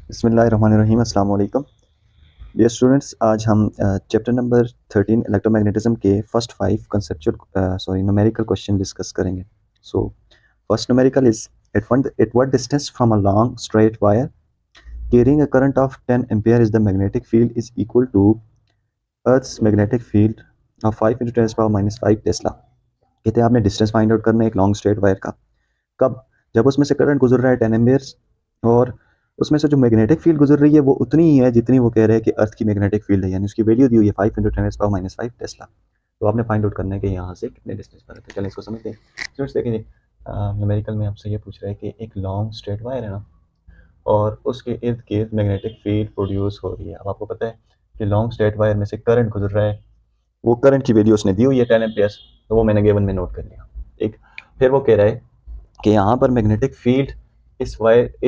बिस्मिल्लाहिर्रहमानिर्रहीम अस्सलाम वालेकुम डियर स्टूडेंट्स। आज हम चैप्टर नंबर 13 इलेक्ट्रोमैग्नेटिज्म के first 5 conceptual numerical question discuss करेंगे। So first numerical is at what distance from a long straight wire carrying a current of 10 ampere is the magnetic field is equal to Earth's magnetic field of 5 into 10 power minus 5 Tesla. कहते हैं आपने distance find out करना है एक long straight wire का। कब? जब उसमें से करंट गुजर रहा है 10 एम्पियर्स और उसमें से जो मैग्नेटिक फील्ड गुजर रही है वो उतनी ही है जितनी वो कह रहे हैं कि अर्थ की मैग्नेटिक फील्ड है, यानी उसकी वैल्यू दी हुई है 5 इंटू 10⁻⁻5 टेस्ला। तो आपने फाइंड आउट करना है कि यहाँ से कितने डिस्टेंस पर है। तो चलिए इसको समझते हैं। स्टूडेंट्स देखिए, न्यूमेरिकल में आपसे ये पूछ रहा है कि एक लॉन्ग स्ट्रेट वायर है ना, और उसके इर्द गिर्द मैग्नेटिक फील्ड प्रोड्यूस हो रही है। अब आपको पता है कि लॉन्ग स्ट्रेट वायर में से करंट गुजर रहा है, वो करंट की वैल्यू उसने दी हुई है 10 एम्पियर्स, तो वो मैंने गिवन में नोट कर लिया। ठीक, फिर वो कह रहा है कि यहाँ पर मैग्नेटिक फील्ड इस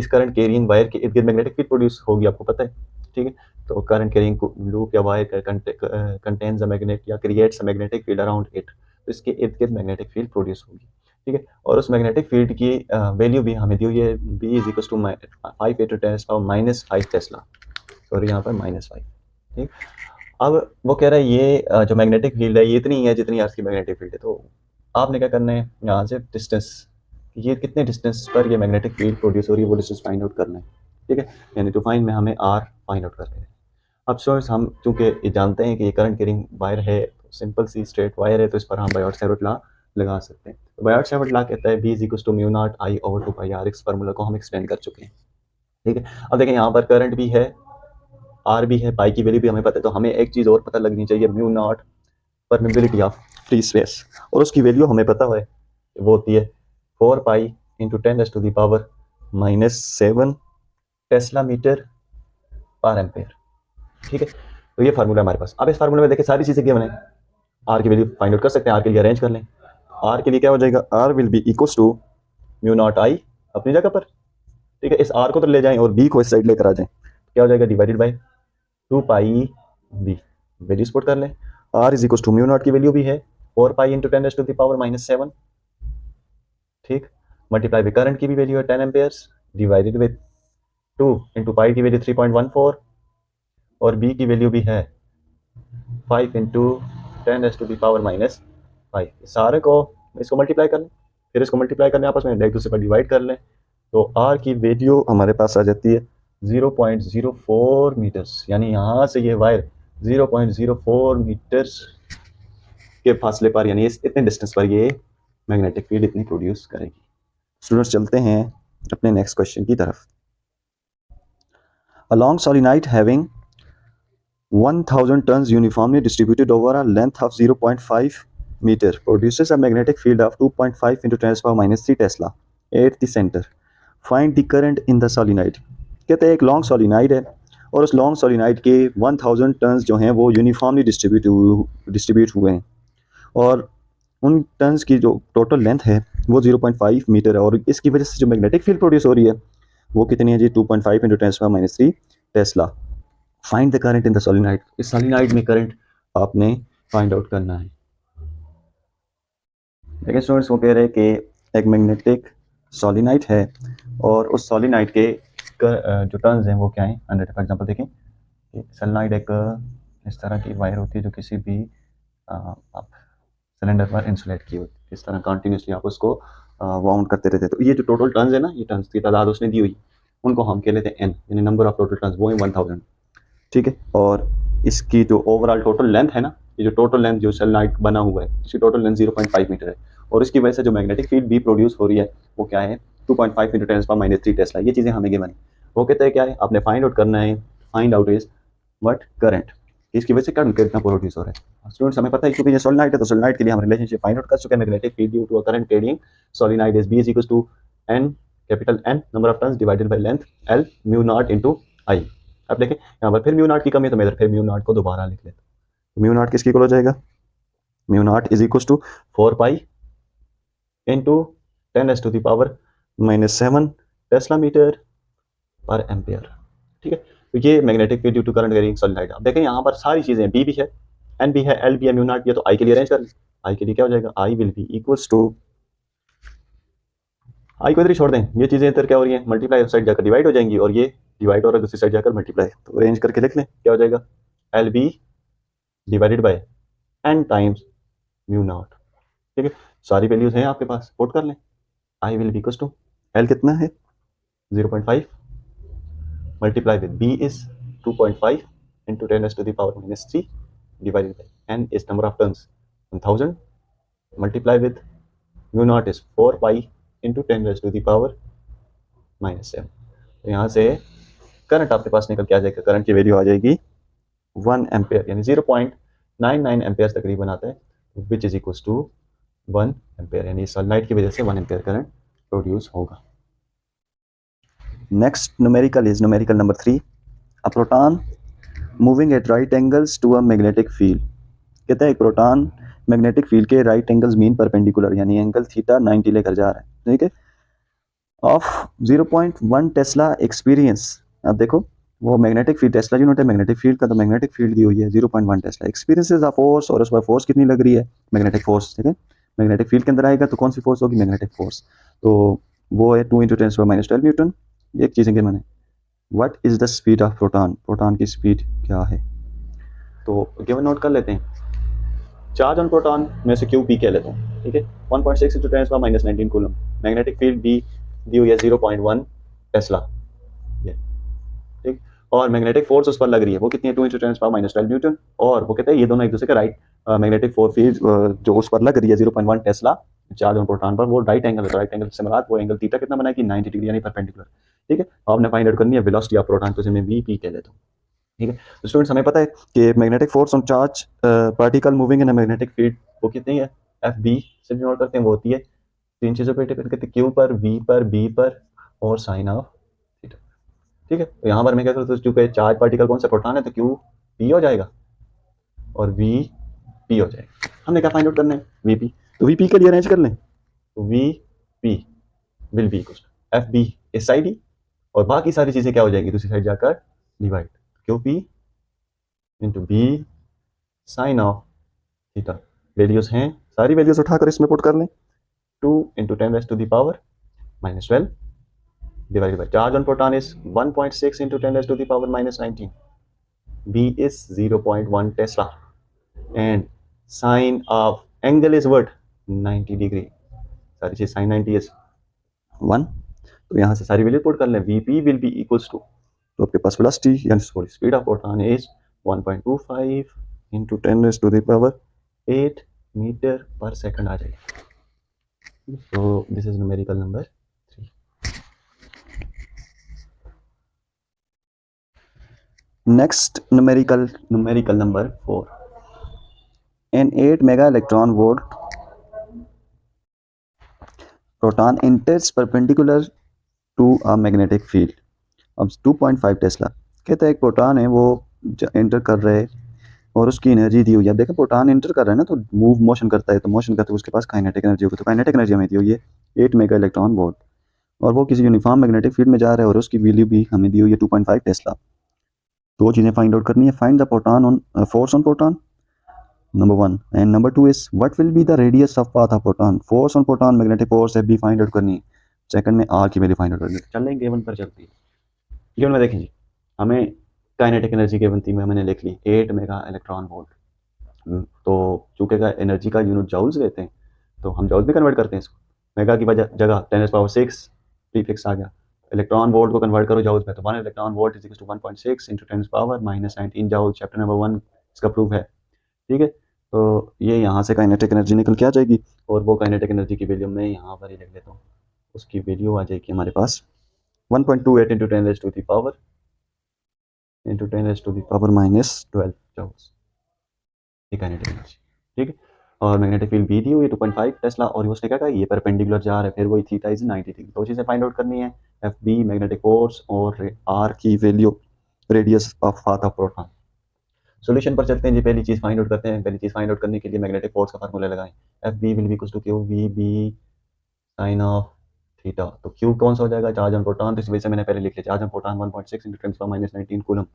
करंट कैरिंग वायर के इर्द गिर्द मैग्नेटिक फील्ड प्रोड्यूस होगी, आपको पता है। ठीक है, तो करंट कैरिंग लूप या वायर कंटेन्स अ मैग्नेट या creates a magnetic field around it, तो इसके इर्द गिर्द मैग्नेटिक फील्ड प्रोड्यूस होगी। ठीक है, और उस मैग्नेटिक फील्ड की वैल्यू भी हमें दी हुई है, B is equal to 5 into 10⁻⁻5 tesla. Sorry, यहाँ पर -5। ठीक, अब वो कह रहा है ये जो मैग्नेटिक फील्ड है ये इतनी है जितनी अर्थ की मैग्नेटिक फील्ड है। तो आपने क्या करना है, यहाँ से डिस्टेंस, ये कितने डिस्टेंस पर ये मैग्नेटिक फील्ड प्रोड्यूस हो रही है वो डिस्टेंस फाइंड आउट करना है। ठीक है, यानी टू फाइंड में हमें आर फाइंड आउट करना है। अब स्टूडेंट्स हम चूंकि ये जानते हैं कि ये करंट कैरिंग वायर है, सिंपल सी स्ट्रेट वायर है, तो इस पर हम बायोट-सैवर्ट लॉ लगा सकते हैं। तो बायोट-सैवर्ट लॉ कहता है B is equal to mu naught I over 2 pi R. इस फार्मूला को हम एक्सप्लेन कर चुके हैं। ठीक है, अब देखें यहाँ पर करंट भी है, आर भी है, पाई की वैल्यू भी हमें पता है, तो हमें एक चीज़ और पता लगनी चाहिए, mu naught permeability of free space, और उसकी वैल्यू हमें पता है वो होती है 4 pi into 10⁻⁻7 tesla metre per ampere. ठीक है, तो ये फार्मूला हमारे पास। अब इस फार्मूले में देखिए सारी चीज़ें क्या बने, आर की वैल्यू फाइंड आउट कर सकते हैं, आर के लिए अरेंज कर लें। आर के लिए क्या हो जाएगा, R will be equals to mu naught I अपनी जगह पर। ठीक है, इस आर को तो ले जाएं और बी को इस साइड लेकर आ जाएं, क्या हो जाएगा, divided by 2 pi B. Values put कर लें, R is equal to mu naught की वैल्यू भी है 4 पाई इंटू 10⁻⁻7। ठीक, मल्टीप्लाई विद करंट की भी वैल्यू है 10 Ampere's, divided with 2 into pi की वैल्यू 3.14 और बी की वैल्यू भी है 5 इंटू 10⁻⁻5। सारे को इसको मल्टीप्लाई कर लें, फिर इसको मल्टीप्लाई करने आपस में एक दूसरे पर डिवाइड कर लें, तो आर की वैल्यू हमारे पास आ जाती है 0.04 मीटर्स, यानी यहाँ से ये वायर 0.04 मीटर्स के फासले पर, यानी इतने डिस्टेंस पर ये मैग्नेटिक फील्ड इतनी प्रोड्यूस करेगी। स्टूडेंट्स चलते हैं अपने नेक्स्ट क्वेश्चन की तरफ। A long solenoid having 1000 tons uniformly distributed over a length of 0.5 meter produces a magnetic field of 2.5 into 10⁻⁻3 Tesla at the center. Find the current in the solenoid। कहते हैं एक long solenoid है और उस long solenoid के 1000 turns जो हैं वो यूनिफॉर्मली डिस्ट्रीब्यूट हुए हैं, और उन टन्स की जो टोटल लेंथ है वो 0.5 मीटर है, और इसकी वजह से जो मैग्नेटिक फील्ड प्रोड्यूस हो रही है वो कितनी है जी, 2.5 into 10⁻³ Tesla. Find the current in the solenoid. इस सोलिनॉइड में करंट आपने फाइंड आउट करना है। देखिए स्टूडेंट्स, वो कह रहे हैं कि एक मैग्नेटिक सोलिनॉइड है और उस सोलिनॉइड के जो टर्न्स हैं वो क्या हैं, 100। फॉर एग्जांपल देखें, सोलिनॉइड एक इस तरह की वायर होती है जो किसी भी आप सिलेंडर पर इंसुलेट की होती है, इस तरह कंटिन्यूसली आप उसको वाउंड करते रहते हैं। तो ये जो टोटल टर्न्स है ना, ये टर्न्स की तादाद उसने दी हुई, उनको हम कह लेते हैं एन, यानी नंबर ऑफ टोटल टर्न्स वो है 1000। ठीक है, और इसकी जो ओवरऑल टोटल लेंथ है ना, ये जो टोटल लेंथ जो सोलिनॉइड बना हुआ है इसकी टोटल लेंथ 0.5 मीटर है, और इसकी वजह से जो मैग्नेटिक फील्ड भी प्रोड्यूस हो रही है वो क्या है, 2.5 इंटू 10⁻³ टेस्ला। ये चीज़ें हमें गिवन है। वो कहते हैं क्या है, आपने फाइंड आउट करना है, find out is what current, इसकी वजह से करंट कितना प्रोड्यूस हो रहा है। स्टूडेंट्स हमें पता है क्योंकि ये सोलिनॉइड है, तो सोलिनॉइड के लिए हम रिलेशनशिप फाइंड आउट कर चुके हैं। Magnetic field due to a current carrying solenoid is B is equal to N, capital N number of turns divided by length L mu naught into I. अब देखें यहाँ पर फिर म्यू नॉट की कमी है, तो मैं इधर फिर म्यू नॉट को दोबारा लिख लेता हूँ। म्यू नॉट किसकी इक्वल हो जाएगा, mu naught is equal to 4 pi into 10⁻⁻7 tesla metre per ampere. ठीक है, तो ये magnetic field due to current carrying solenoid. अब देखें यहाँ पर सारी चीज़ें बी भी है, एन भी है, एल भी है, म्यू नॉट भी है, तो आई के लिए अरेंज कर लें। आई के लिए क्या हो जाएगा, I will be equals to, I को इधर ही छोड़ दें, ये चीज़ें इधर क्या हो रही हैं, मल्टीप्लाई साइड जाकर डिवाइड हो जाएंगी, और ये डिवाइड और दूसरी साइड जाकर मल्टीप्लाई, तो अरेंज करके लिख लें, क्या हो जाएगा, L B divided by N times mu naught. ठीक है, सारी वैल्यूज हैं आपके पास, पुट कर लें। I will be equal to, L कितना है 0.5 multiply with B is 2.5 into 10 raised to the power minus 3 divided by n is number of turns 1000 multiply with mu naught is 4 pi into 10 raised to the power minus 7। तो यहाँ से current आपके पास निकल के आ जाएगा, current की value आ जाएगी 1 ampere, यानी 0.99 एम्पेयर तकरीबन आता है, which is equal to 1 ampere, यानी सनलाइट की वजह से 1 एम्पेयर करंट प्रोड्यूस होगा। Next numerical is numerical number 3, a proton moving at right angles to a magnetic field. कहता है एक प्रोटॉन मैग्नेटिक फील्ड के राइट एंगल्स मीन परपेंडिकुलर, यानी एंगल थीटा 90 लेकर जा रहा है, ठीक है, ऑफ 0.1 टेस्ला एक्सपीरियंस। अब देखो वो मैग्नेटिक फील्ड, टेस्ला यूनिट है मैग्नेटिक फील्ड का, तो मैग्नेटिक फील्ड दी हुई है 0.1 टेस्ला, एक्सपीरियंसेस ऑफ फोर्स, और उस पर फोर्स कितनी लग रही है, मैग्नेटिक फोर्स, ठीक है, मैग्नेटिक फील्ड के अंदर आएगा तो कौन सी फोर्स होगी, मैग्नेटिक फोर्स, तो वो है 2 × 10⁻12 न्यूटन। एक चीज़ें के मैंने, what is the speed of proton, proton की स्पीड क्या है, तो गिवन नोट कर लेते हैं। चार्ज ऑन प्रोटॉन में से क्यू पी कह लेते हैं, ठीक है, 1.6 × 10⁻19 coulomb, magnetic field be the हुई है 0.1 टेस्ला, ठीक, और मैग्नेटिक फोर्स उस पर लग रही है, वो कितनी है, 2 × 10⁻12 न्यूटन, और वो कहते हैं ये दोनों एक दूसरे के राइट, मैग्नेटिक फोर्स फील्ड जो उस पर लग रही है 0.1 टेस्ला चार्ज ऑन प्रोटॉन पर, वो राइट एंगल है, राइट एंगल से मुराद वो एंगल थीटा कितना बनाएगी, 90 डिग्री, यानी परपेंडिकुलर, ठीक है। आपने फाइंड आउट करनी है वेलोसिटी ऑफ प्रोटॉन, तो मैं वी पी कह लेता हूँ, ठीक है। तो स्टूडेंट्स हमें पता है कि magnetic force on charge particle moving in magnetic field वो कितनी है, एफ बी से नोट करते हैं, वो होती है तीन चीज़ों पर डिपेंड करती है, क्यू पर, वी पर, बी पर, और साइन ऑफ थीटा, ठीक है। तो यहाँ पर मैं क्या करता हूँ, चूंकि चार्ज पार्टिकल कौन सा प्रोटॉन है, तो क्यू पी हो जाएगा और वी पी हो जाएगा। हमने क्या फाइंड आउट करना है, वी पी, तो वी पी के लिए अरेंज कर लें, तो V P will be equal F B इस साइड ही, और बाकी सारी चीज़ें क्या हो जाएगी, दूसरी साइड जाकर divide, Q P into B sine of theta, values हैं, सारी वैल्यूज उठाकर इसमें पुट कर लें, 2 × 10⁻12 divided by charge on proton is 1.6 × 10⁻19, B is 0.1 Tesla, and sine of angle is what, 90 degree, सारी चीज sin 90 is 1, तो यहाँ से सारी वैल्यू पुट कर लें, Vp will be equals to, तो आपके पास वेलोसिटी यानी sorry speed of proton is 1.25 × 10⁻8 metre per second आ जाएगा। So this is numerical number 3. Next numerical number 4. An 8 mega electron volt proton enters perpendicular to a magnetic field. अब 2.5 Tesla, कहता है एक प्रोटॉन है वो एंटर कर रहे हैं और उसकी एनर्जी दी हुई है। देखें प्रोटॉन एंटर कर रहा है ना, तो मूव मोशन करता है, तो मोशन करते हुए उसके पास काइनेटिक एनर्जी होगी, तो काइनेटिक एनर्जी हमें दी हुई है 8 मेगा इलेक्ट्रॉन वोल्ट, और वो किसी यूनिफॉर्म मैग्नेटिक फील्ड में जा रहा है और उसकी वैल्यू भी हमें दी हुई है 2.5 टेस्ला। दो चीज़ें फाइंड आउट करनी है, find the proton on force on proton number 1, and number 2 is what will be the radius of path of proton, force on proton magnetic force है, बी फाइंड आउट करनी है। Second में are की value find out करनी है। चलें given पर चलती है, गिवन में देखें जी, हमें काइनेटिक एनर्जी गिवन थी, मैंने लिख ली 8 मेगा इलेक्ट्रॉन वोल्ट, तो चूंकि एनर्जी का यूनिट जाउल्स लेते हैं तो हम जाउल्स में कन्वर्ट करते हैं इसको, मेगा की जगह 10⁻6 प्रीफिक्स आ गया, इलेक्ट्रॉन वोल्ट को कन्वर्ट करो जाउल्स में, तो 1 electron volt is equal to 1.6 × 10⁻19 joule, chapter number 1 इसका प्रूफ है, ठीक है। तो ये यहाँ से काइनेटिक एनर्जी निकल के आ जाएगी, और वो काइनेटिक एनर्जी की वैल्यू मैं यहाँ पर ही लिख लेता हूँ, उसकी वैल्यू आ जाएगी हमारे पास 1.28 × 10⁻12 -12 जाउल्स, ये काइनेटिक एनर्जी, ठीक है। और मैग्नेटिक फील्ड बी दी हुई 2.5 टेस्ला, और उसने क्या कहा ये परपेंडिकुलर जा रहा है, फिर वही थीटा इज 90 डिग्री, दो चीज़ें फाइंड आउट करनी है, एफ बी मैग्नेटिक फोर्स और आर की value, radius of path of proton. Solution पर चलते हैं जी, पहली चीज़ फाइंड आउट करते हैं, पहली चीज़ फाइंड आउट करने के लिए मैग्नेटिक फोर्स का फार्मूला लगाएं, F B will be equal to Q V B sine of theta, तो क्यू कौन सा हो जाएगा, चार्ज ऑन प्रोटॉन, तो इस वजह से मैंने पहले लिख लिया चार्ज ऑन प्रोटॉन 1.6 × 10⁻19 कूलम,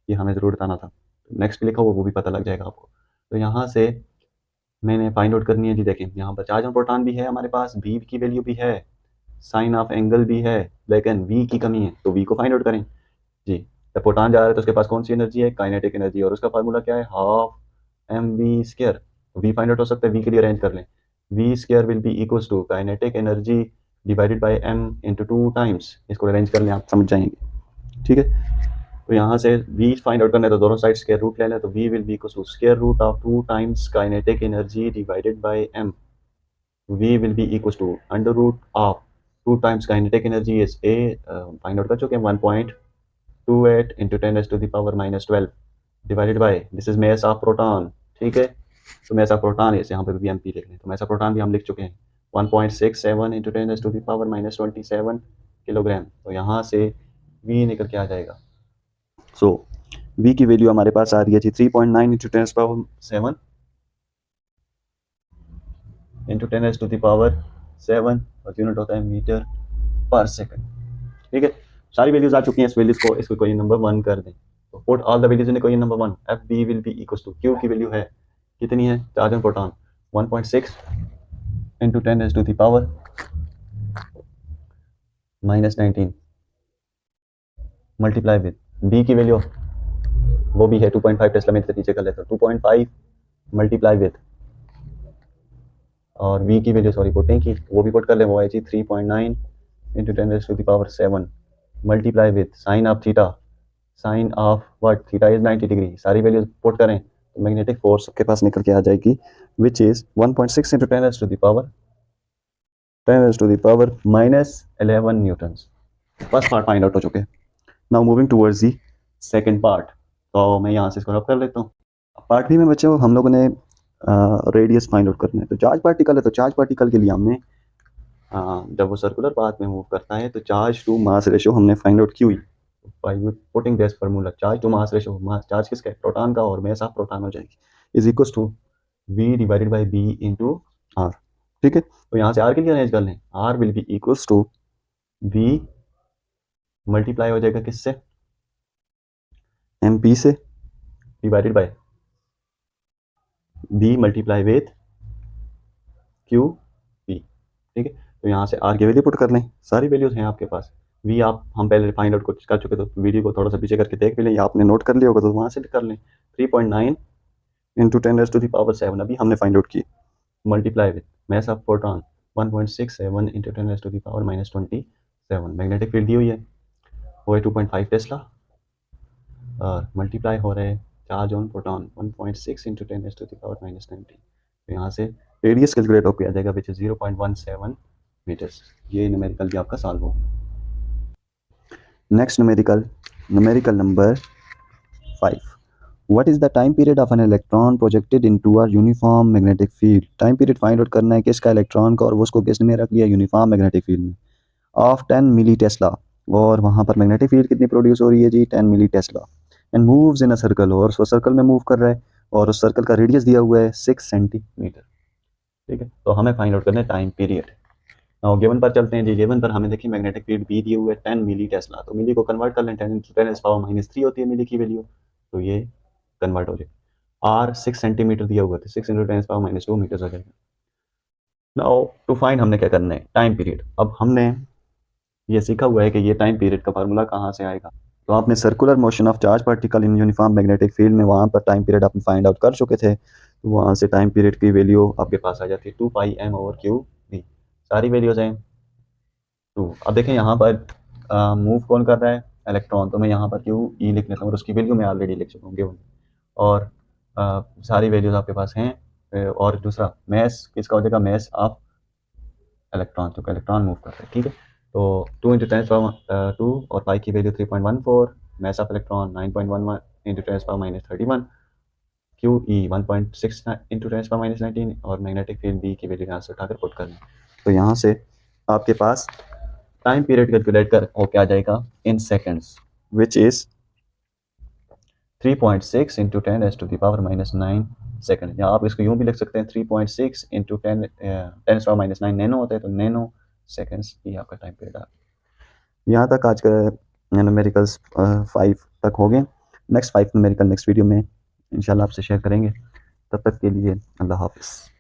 ये हमें ज़रूर बताना था, नेक्स्ट लिखा हुआ वो भी पता लग जाएगा आपको। तो यहाँ से मैंने फाइंड आउट करनी है जी, देखिए यहाँ पर चार्ज ऑन प्रोटॉन भी है हमारे पास, बी की वैल्यू भी है, साइन ऑफ एंगल भी है, लेकिन वी की कमी है, तो वी को फाइंड आउट करें, जब प्रोटॉन जा रहा है तो उसके पास कौन सी एनर्जी है, काइनेटिक एनर्जी, और उसका फार्मूला क्या है, half M V square. V find out हो सकता है, वी के लिए अरेंज कर लें, V square will be equals to kinetic energy divided by M into 2 times. इसको अरेंज कर लें, आप समझ जाएंगे, ठीक है। तो यहाँ से v फाइंड आउट करना है तो दोनों साइड स्क्वायर रूट ले लें, तो v will be equal to square root of 2 times kinetic energy divided by m। v will be equal to under root of 2 times kinetic energy is a, find out कर चुके हैं, 1.28 into 10⁻⁻12 divided by, this is mass of proton, ठीक है। तो मास of proton इस यहाँ पे भी एम पी लिख लें, तो मास ऑफ प्रोटॉन भी हम लिख चुके हैं 1.67 इंटू 10⁻⁻27 किलोग्राम। तो यहाँ से v निकल के आ जाएगा। सो v की वैल्यू हमारे पास आ रही है जी 3.9 इंटू 10⁻7 इंटू 10⁻7 और यूनिट होता है मीटर पर सेकंड, ठीक है। सारी वैल्यूज आ चुकी हैं, इस वैल्यूज को इसको इक्वेशन नंबर 1 कर दें, तो put all the values in equation number 1। F B will be equal to, Q की वैल्यू है कितनी है, charge on proton 1.6 into 10⁻⁻19 multiply with B की वैल्यू वो भी है 2.5 टेस्ला, में नीचे कर लेता हूँ 2.5 मल्टीप्लाई विद, और v की वैल्यू सॉरी पुटिंग की वो भी पुट कर लें, वो है जी 3.9 into 10⁻7 multiply with sine of theta, sine of what, theta is 90 degree. सारी वैल्यूज पुट करें तो मैग्नेटिक फोर्स आपके पास निकल के आ जाएगी which is 1.6 into 10⁻⁻11 Newton's. First part find out हो चुके हैं। Now moving towards the second part, तो मैं यहाँ से इसको रब कर लेता हूँ। पार्ट बी में बच्चों हम लोगों ने रेडियस फाइंड आउट करना है। तो चार्ज पार्टिकल है, तो चार्ज पार्टिकल के लिए हमने जब वो सर्कुलर पाथ में मूव करता है तो चार्ज टू मास रेशो हमने फाइंड आउट की हुई by putting this formula. Charge to mass ratio, mass charge किसका है, प्रोटॉन का, और मास ऑफ प्रोटॉन हो जाएगी is equal to v divided by b into R, ठीक है। तो यहाँ से r के लिए अरेंज कर लें, r will be equals to v multiply हो जाएगा किससे, mp से, divided by b multiply with q p, ठीक है। तो यहाँ से r की वैल्यू पुट कर लें, सारी वैल्यूज हैं आपके पास। v आप हम पहले फाइंड आउट कर चुके, तो वीडियो को थोड़ा सा पीछे करके देख भी लें, या आपने नोट कर लिया होगा तो वहाँ से कर लें। 3.9 इंटू 10⁻7 अभी हमने फाइंड आउट की, multiply with mass of proton 1.67 into 10⁻⁻27 magnetic field दी हुई है वो है 2.5 टेस्ला, और मल्टीप्लाई हो रहे हैं चार्ज ऑन प्रोटॉन 1.6 इंटू 10⁻⁻19। तो यहाँ से रेडियस कैलकुलेट होकर आ जाएगा विच इज 0.17 मीटर्स। ये न्यूमेरिकल भी आपका सॉल्व हो गया। Next numerical number 5, what is the time period of an electron projected into a uniform magnetic field. Time period find out करना है किसका, इलेक्ट्रॉन का, और वो उसको किसने रख लिया, यूनिफॉर्म मैग्नेटिक फील्ड में, ऑफ 10 मिली टेस्ला, और वहाँ पर मैग्नेटिक फील्ड कितनी प्रोड्यूस हो रही है जी 10 milli tesla, and moves in a circle, और वो सर्कल में मूव कर रहा है, और उस सर्कल का रेडियस दिया हुआ है 6 सेंटीमीटर, ठीक है। तो हमें फाइंड आउट करना है टाइम पीरियड। और गिवन पर चलते हैं जी, गिवन पर हमें देखिए मैग्नेटिक फील्ड बी दिए हुए है 10 मिली टेस्ला, तो मिली को कन्वर्ट कर लें, 10⁻⁻³ होती है मिली की वैल्यू, तो ये कन्वर्ट हो जाए, आर 6 सेंटीमीटर दिया हुआ था, 6 इंटू 10⁻⁻2 मीटर हो जाएगा। नाउ टू फाइंड हमने क्या करना है, टाइम पीरियड। अब हमने ये सीखा हुआ है कि ये टाइम पीरियड का फार्मूला कहाँ से आएगा, तो आपने circular motion of charge particle in uniform magnetic field में वहाँ पर टाइम पीरियड आप फाइंड आउट कर चुके थे, तो वहाँ से टाइम पीरियड की वैल्यू आपके पास आ जाती है 2πm/q_v, सारी वैल्यूज हैं 2। अब देखें यहाँ पर मूव कौन कर रहा है, इलेक्ट्रॉन, तो मैं यहाँ पर QE लिख लेता हूँ, और उसकी वैल्यू मैं ऑलरेडी लिख चुका हूँ गिवन, और सारी वैल्यूज आपके पास हैं। और दूसरा मैस किसका हो जाएगा, मैस ऑफ इलेक्ट्रॉन, तो इलेक्ट्रॉन मूव कर रहा है, ठीक है। तो 2 इंटू 10⁻2 और पाई की value 3.14, mass of electron 9.11 into 10⁻31, QE 1.6 into 10⁻19, और मैग्नेटिक फील्ड बी की वैल्यू यहाँ से उठाकर पुट करनी। तो यहाँ से आपके पास टाइम पीरियड कैलकुलेट कर होके आ जाएगा इन seconds which is 3.6 into 10⁻⁻9 second, या आप इसको यूँ भी लिख सकते हैं 3.6 इंटू 10⁻⁻9 नैनो होता है, तो नैनो सेकंड्स ये आपका टाइम पीरियड है। यहाँ तक आज का न्यूमेरिकल्स 5 तक हो गए। नेक्स्ट 5 न्यूमेरिकल नेक्स्ट वीडियो में इंशाल्लाह आपसे शेयर करेंगे। तब तक के लिए अल्लाह हाफिज़।